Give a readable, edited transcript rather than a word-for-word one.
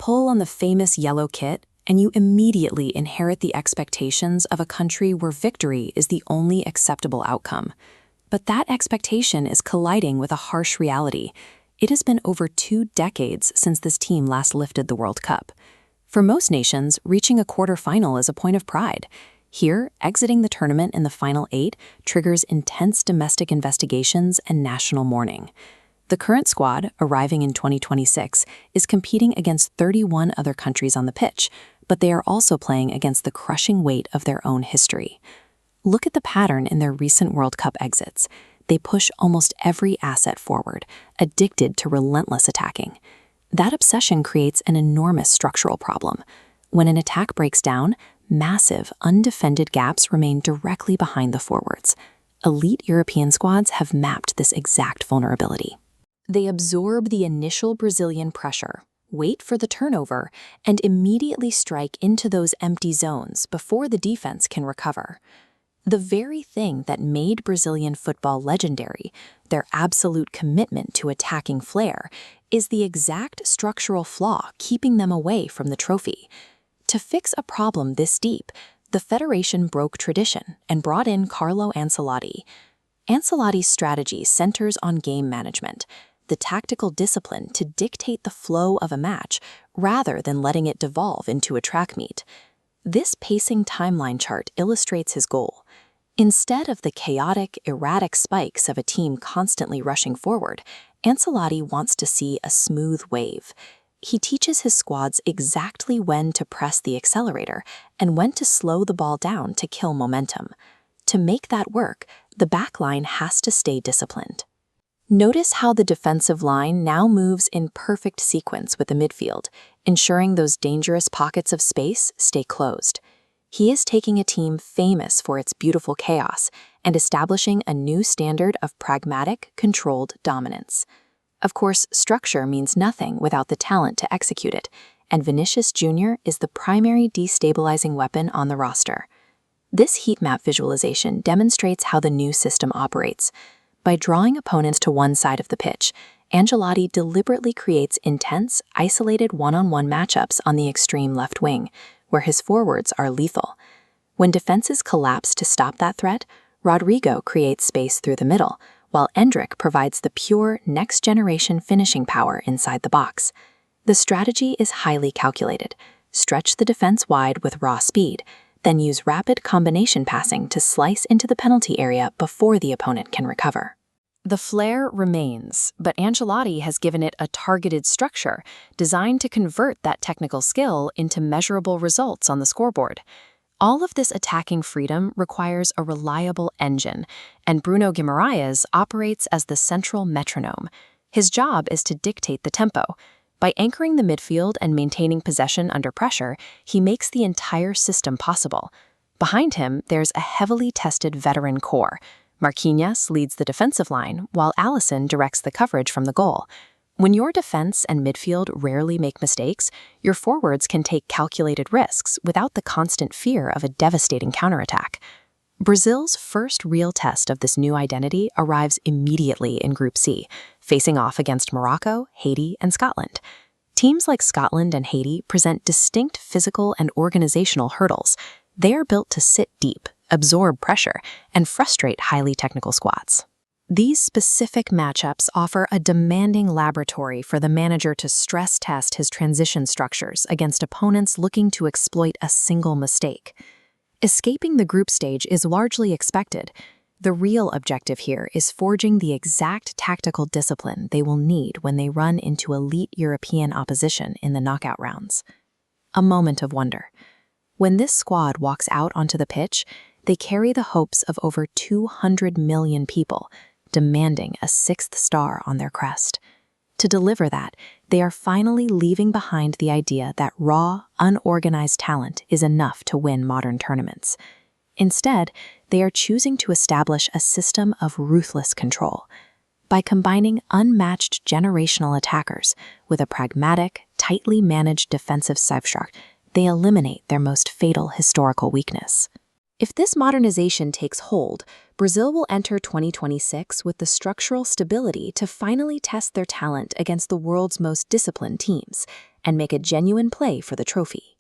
Pull on the famous yellow kit, and you immediately inherit the expectations of a country where victory is the only acceptable outcome. But that expectation is colliding with a harsh reality. It has been over 2 decades since this team last lifted the World Cup. For most nations, reaching a quarterfinal is a point of pride. Here, exiting the tournament in the final 8 triggers intense domestic investigations and national mourning. The current squad, arriving in 2026, is competing against 31 other countries on the pitch, but they are also playing against the crushing weight of their own history. Look at the pattern in their recent World Cup exits. They push almost every asset forward, addicted to relentless attacking. That obsession creates an enormous structural problem. When an attack breaks down, massive, undefended gaps remain directly behind the forwards. Elite European squads have mapped this exact vulnerability. They absorb the initial Brazilian pressure, wait for the turnover, and immediately strike into those empty zones before the defense can recover. The very thing that made Brazilian football legendary, their absolute commitment to attacking flair, is the exact structural flaw keeping them away from the trophy. To fix a problem this deep, the Federation broke tradition and brought in Carlo Ancelotti. Ancelotti's strategy centers on game management, the tactical discipline to dictate the flow of a match rather than letting it devolve into a track meet. This pacing timeline chart illustrates his goal. Instead of the chaotic, erratic spikes of a team constantly rushing forward, Ancelotti wants to see a smooth wave. He teaches his squads exactly when to press the accelerator and when to slow the ball down to kill momentum. To make that work, the back line has to stay disciplined. Notice how the defensive line now moves in perfect sequence with the midfield, ensuring those dangerous pockets of space stay closed. He is taking a team famous for its beautiful chaos and establishing a new standard of pragmatic, controlled dominance. Of course, structure means nothing without the talent to execute it, and Vinicius Jr. is the primary destabilizing weapon on the roster. This heat map visualization demonstrates how the new system operates. By drawing opponents to one side of the pitch, Ancelotti deliberately creates intense, isolated one-on-one matchups on the extreme left wing, where his forwards are lethal. When defenses collapse to stop that threat, Rodrigo creates space through the middle, while Endrick provides the pure, next-generation finishing power inside the box. The strategy is highly calculated. Stretch the defense wide with raw speed, then use rapid combination passing to slice into the penalty area before the opponent can recover. The flair remains, but Ancelotti has given it a targeted structure designed to convert that technical skill into measurable results on the scoreboard. All of this attacking freedom requires a reliable engine, and Bruno Guimaraes operates as the central metronome. His job is to dictate the tempo. By anchoring the midfield and maintaining possession under pressure, he makes the entire system possible. Behind him, there's a heavily tested veteran core. Marquinhos leads the defensive line, while Alisson directs the coverage from the goal. When your defense and midfield rarely make mistakes, your forwards can take calculated risks without the constant fear of a devastating counterattack. Brazil's first real test of this new identity arrives immediately in Group C, facing off against Morocco, Haiti, and Scotland. Teams like Scotland and Haiti present distinct physical and organizational hurdles. They are built to sit deep, absorb pressure, and frustrate highly technical squads. These specific matchups offer a demanding laboratory for the manager to stress test his transition structures against opponents looking to exploit a single mistake. Escaping the group stage is largely expected. The real objective here is forging the exact tactical discipline they will need when they run into elite European opposition in the knockout rounds. A moment of wonder. When this squad walks out onto the pitch, they carry the hopes of over 200 million people, demanding a 6th star on their crest. To deliver that, they are finally leaving behind the idea that raw, unorganized talent is enough to win modern tournaments. Instead, they are choosing to establish a system of ruthless control. By combining unmatched generational attackers with a pragmatic, tightly managed defensive substructure, they eliminate their most fatal historical weakness. If this modernization takes hold, Brazil will enter 2026 with the structural stability to finally test their talent against the world's most disciplined teams, and make a genuine play for the trophy.